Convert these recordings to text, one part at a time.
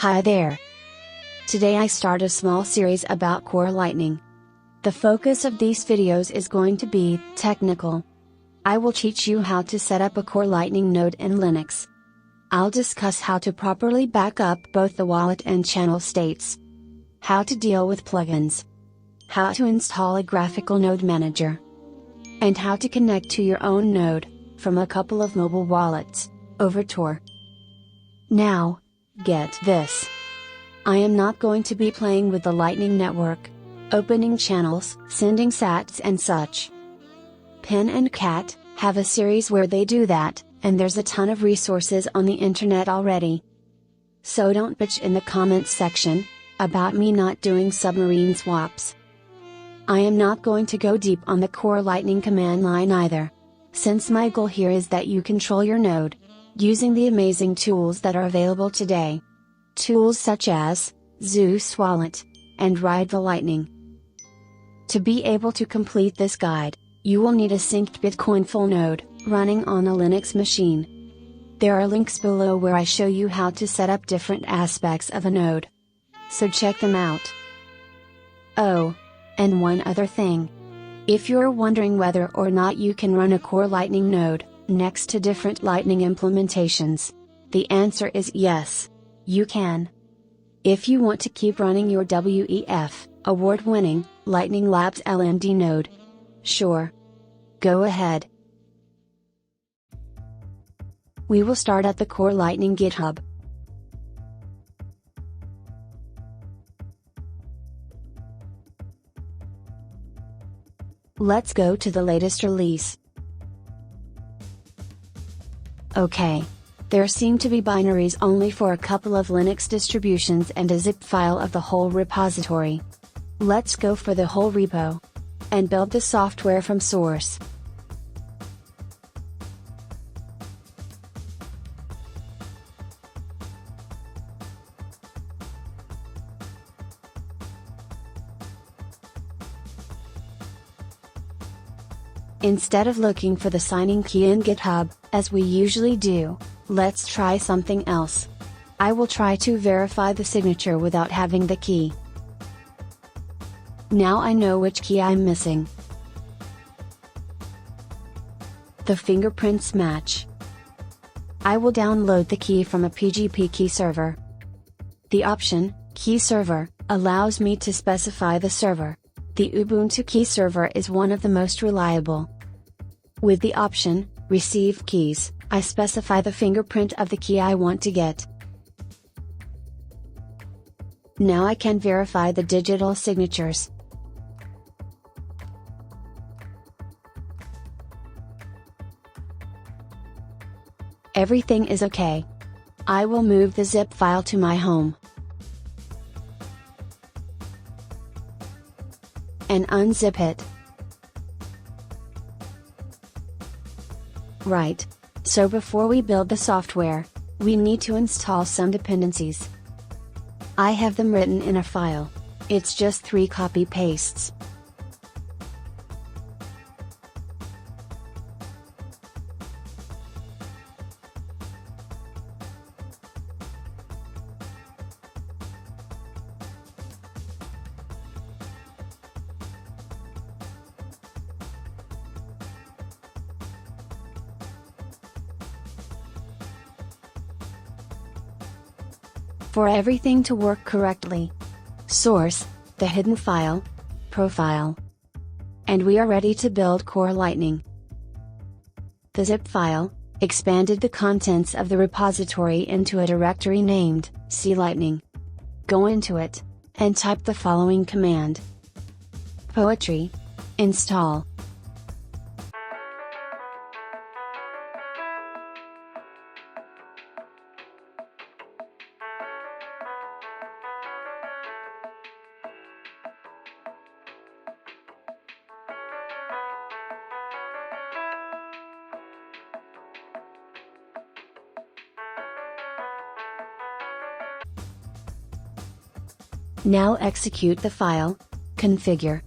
Hi there! Today I start a small series about Core Lightning. The focus of these videos is going to be technical. I will teach you how to set up a Core Lightning node in Linux. I'll discuss how to properly back up both the wallet and channel states, how to deal with plugins, how to install a graphical node manager, and how to connect to your own node, from a couple of mobile wallets, over Tor. Now, get this. I am not going to be playing with the Lightning Network, opening channels, sending sats and such. Pen and Cat have a series where they do that, and there's a ton of resources on the internet already. So don't bitch in the comments section about me not doing submarine swaps. I am not going to go deep on the Core Lightning command line either, since my goal here is that you control your node, using the amazing tools that are available today. Tools such as Zeus Wallet and Ride the Lightning. To be able to complete this guide, you will need a synced Bitcoin full node, running on a Linux machine. There are links below where I show you how to set up different aspects of a node. So check them out. Oh, and one other thing. If you're wondering whether or not you can run a Core Lightning node, next to different Lightning implementations, the answer is yes, you can. If you want to keep running your WEF, award-winning, Lightning Labs LND node, sure. Go ahead. We will start at the Core Lightning GitHub. Let's go to the latest release. Okay. There seem to be binaries only for a couple of Linux distributions and a zip file of the whole repository. Let's go for the whole repo, and build the software from source. Instead of looking for the signing key in GitHub, as we usually do, let's try something else. I will try to verify the signature without having the key. Now I know which key I'm missing. The fingerprints match. I will download the key from a PGP key server. The option, Key Server, allows me to specify the server. The Ubuntu key server is one of the most reliable. With the option, Receive Keys, I specify the fingerprint of the key I want to get. Now I can verify the digital signatures. Everything is okay. I will move the zip file to my home and unzip it. Right. So before we build the software, we need to install some dependencies. I have them written in a file. It's just 3 copy-pastes. For everything to work correctly. Source, the hidden file, profile. And we are ready to build Core Lightning. The zip file expanded the contents of the repository into a directory named clightning. Go into it, and type the following command. Poetry install. Now execute the file, configure.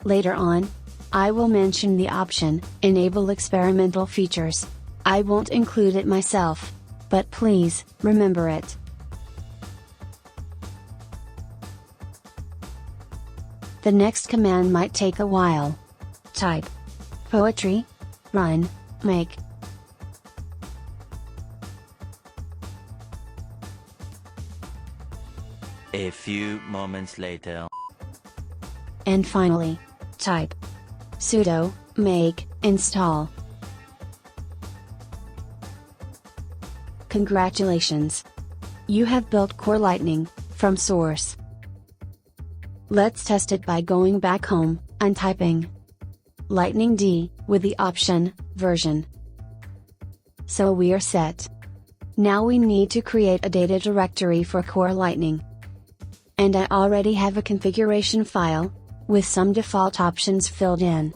Later on, I will mention the option, Enable Experimental Features. I won't include it myself, but please, remember it. The next command might take a while. Type poetry, run, make. A few moments later. And finally, type sudo make install. Congratulations! You have built Core Lightning from source. Let's test it by going back home and typing lightning D with the option version. So we are set. Now we need to create a data directory for Core Lightning. And I already have a configuration file with some default options filled in.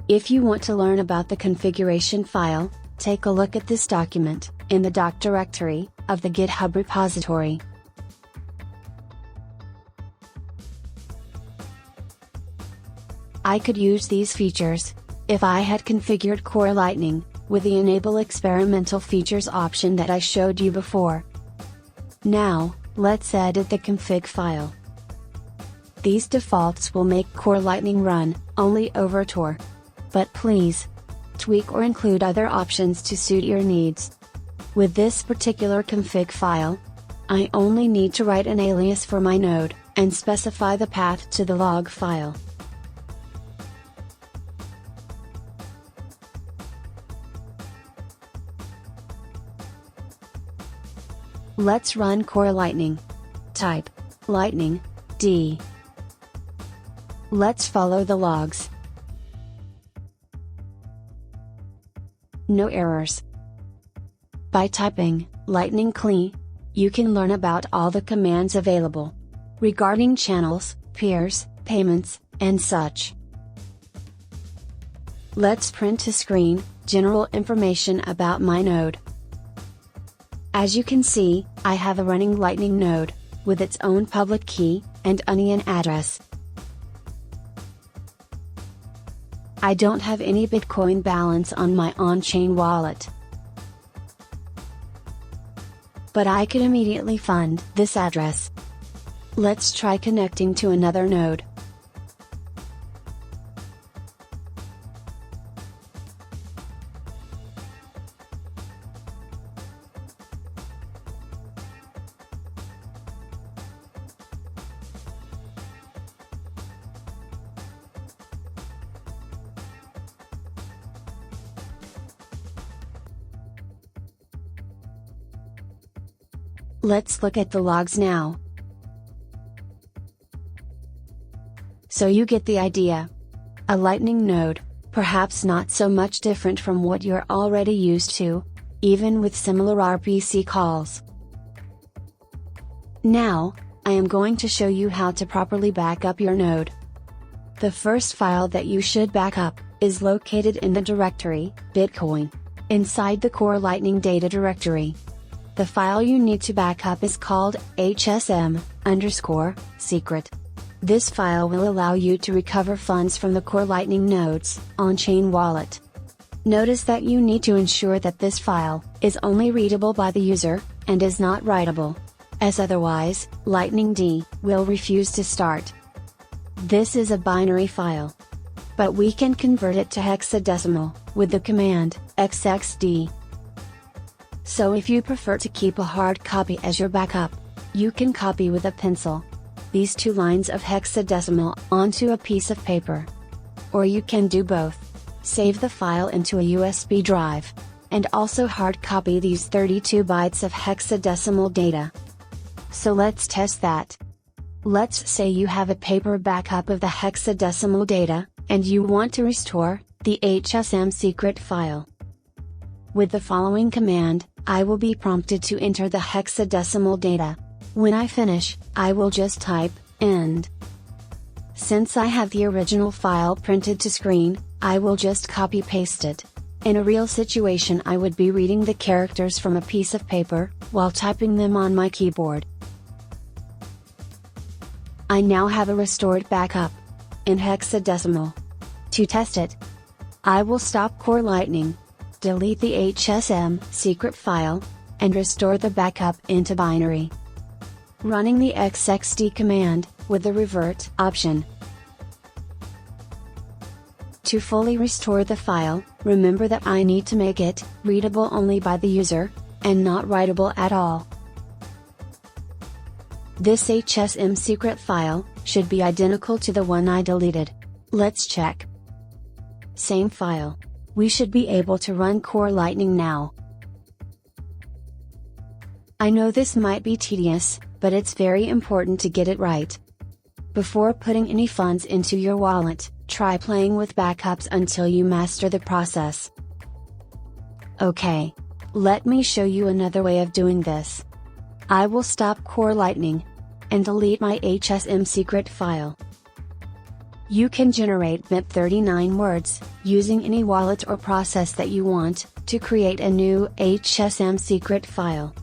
If you want to learn about the configuration file, take a look at this document in the doc directory of the GitHub repository. I could use these features if I had configured Core Lightning with the Enable Experimental Features option that I showed you before. Now, let's edit the config file. These defaults will make Core Lightning run only over Tor. But please, tweak or include other options to suit your needs. With this particular config file, I only need to write an alias for my node, and specify the path to the log file. Let's run Core Lightning. Type lightning D. Let's follow the logs. No errors. By typing lightning CLI, you can learn about all the commands available regarding channels, peers, payments, and such. Let's print to screen general information about my node. As you can see, I have a running Lightning node with its own public key and onion address. I don't have any Bitcoin balance on my on-chain wallet, but I could immediately fund this address. Let's try connecting to another node. Let's look at the logs now. So you get the idea. A Lightning node, perhaps not so much different from what you're already used to, even with similar RPC calls. Now, I am going to show you how to properly back up your node. The first file that you should back up is located in the directory Bitcoin inside the Core Lightning data directory. The file you need to back up is called hsm_secret. This file will allow you to recover funds from the Core Lightning node's on-chain wallet. Notice that you need to ensure that this file is only readable by the user, and is not writable, as otherwise, Lightning D will refuse to start. This is a binary file, but we can convert it to hexadecimal with the command xxd. So if you prefer to keep a hard copy as your backup, you can copy with a pencil these 2 lines of hexadecimal onto a piece of paper. Or you can do both. Save the file into a USB drive, and also hard copy these 32 bytes of hexadecimal data. So let's test that. Let's say you have a paper backup of the hexadecimal data, and you want to restore the HSM secret file. With the following command, I will be prompted to enter the hexadecimal data. When I finish, I will just type end. Since I have the original file printed to screen, I will just copy-paste it. In a real situation, I would be reading the characters from a piece of paper, while typing them on my keyboard. I now have a restored backup in hexadecimal. To test it, I will stop Core Lightning, delete the HSM secret file, and restore the backup into binary. Running the xxd command, with the revert option, To fully restore the file, remember that I need to make it readable only by the user, and not writable at all. This HSM secret file should be identical to the one I deleted. Let's check. Same file. We should be able to run Core Lightning now. I know this might be tedious, but it's very important to get it right. Before putting any funds into your wallet, try playing with backups until you master the process. Okay. Let me show you another way of doing this. I will stop Core Lightning and delete my HSM secret file. You can generate BIP39 words using any wallet or process that you want to create a new HSM secret file.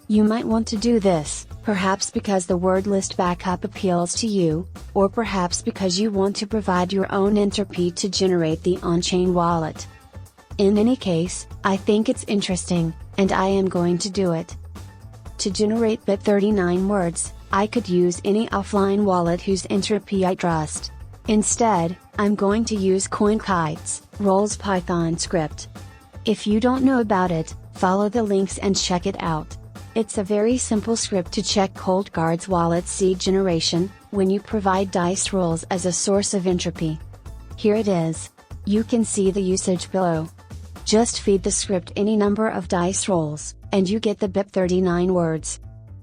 You might want to do this, perhaps because the word list backup appeals to you, or perhaps because you want to provide your own entropy to generate the on-chain wallet. In any case, I think it's interesting, and I am going to do it. To generate BIP39 words, I could use any offline wallet whose entropy I trust. Instead, I'm going to use CoinKite's roles Python script. If you don't know about it, follow the links and check it out. It's a very simple script to check ColdGuard's wallet seed generation, when you provide dice rolls as a source of entropy. Here it is. You can see the usage below. Just feed the script any number of dice rolls, and you get the BIP39 words.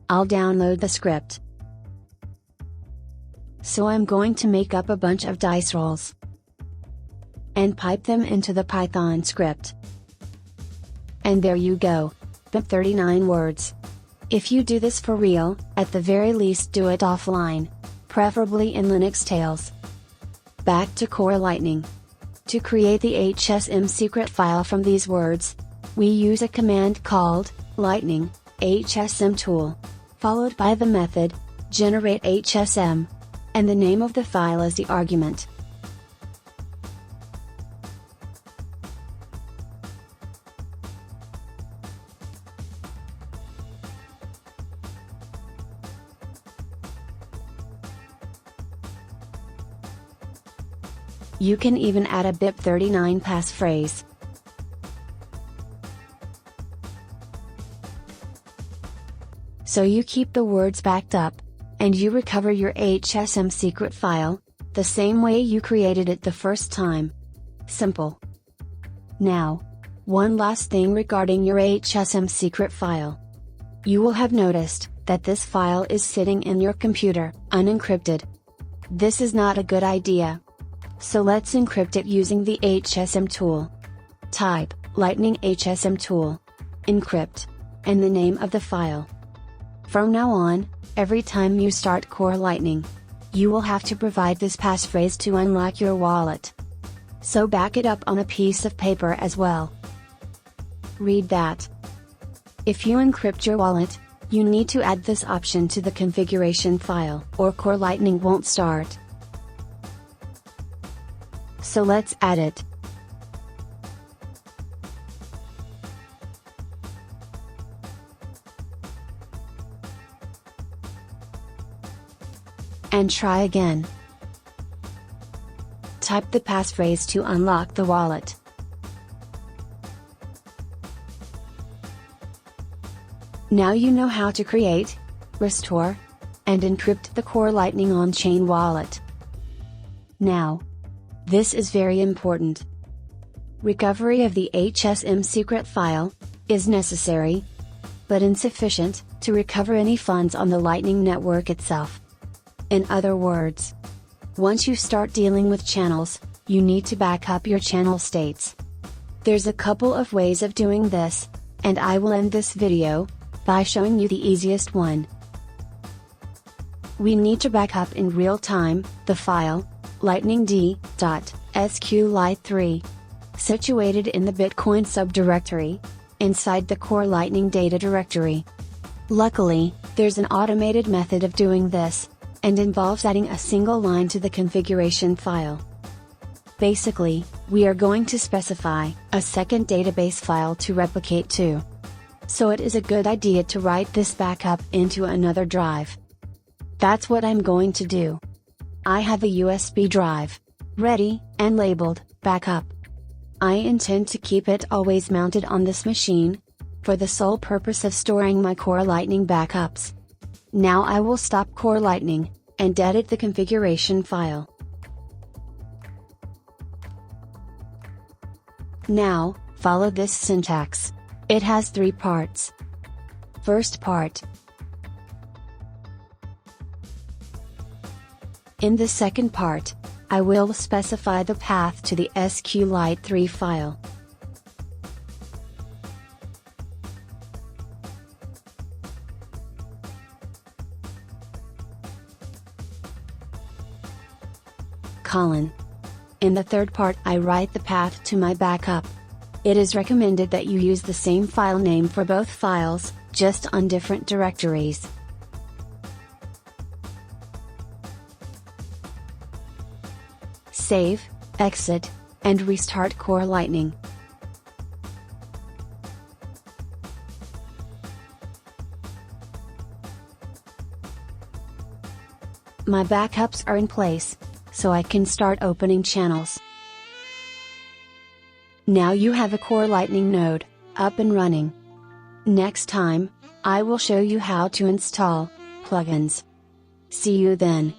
I'll download the script. So I'm going to make up a bunch of dice rolls and pipe them into the Python script. And there you go. BIP39 words. If you do this for real, at the very least do it offline, preferably in Linux tails. Back to Core Lightning. To create the HSM secret file from these words, we use a command called lightning HSM tool, followed by the method generate HSM, and the name of the file as the argument. You can even add a BIP39 passphrase. So you keep the words backed up, and you recover your HSM secret file, the same way you created it the first time. Simple. Now, one last thing regarding your HSM secret file. You will have noticed that this file is sitting in your computer, unencrypted. This is not a good idea. So let's encrypt it using the HSM tool. Type lightning HSM tool, encrypt, and the name of the file. From now on, every time you start Core Lightning, you will have to provide this passphrase to unlock your wallet. So back it up on a piece of paper as well. Read that. If you encrypt your wallet, you need to add this option to the configuration file, or Core Lightning won't start. So let's add it. And try again. Type the passphrase to unlock the wallet. Now you know how to create, restore, and encrypt the Core Lightning on-chain wallet. Now, this is very important. Recovery of the HSM secret file is necessary, but insufficient to recover any funds on the Lightning Network itself. In other words, once you start dealing with channels, you need to back up your channel states. There's a couple of ways of doing this, and I will end this video by showing you the easiest one. We need to back up in real time the file lightning.d.sqlite3, situated in the Bitcoin subdirectory, inside the Core Lightning data directory. Luckily, there's an automated method of doing this, and involves adding a single line to the configuration file. Basically, we are going to specify a second database file to replicate to. So it is a good idea to write this backup into another drive. That's what I'm going to do. I have a USB drive ready and labeled Backup. I intend to keep it always mounted on this machine, for the sole purpose of storing my Core Lightning backups. Now I will stop Core Lightning, and edit the configuration file. Now, follow this syntax. It has 3 parts. First part. In the second part, I will specify the path to the SQLite3 file. In the third part I write the path to my backup. It is recommended that you use the same file name for both files, just on different directories. Save, exit, and restart Core Lightning. My backups are in place, so I can start opening channels. Now you have a Core Lightning node, up and running. Next time, I will show you how to install plugins. See you then.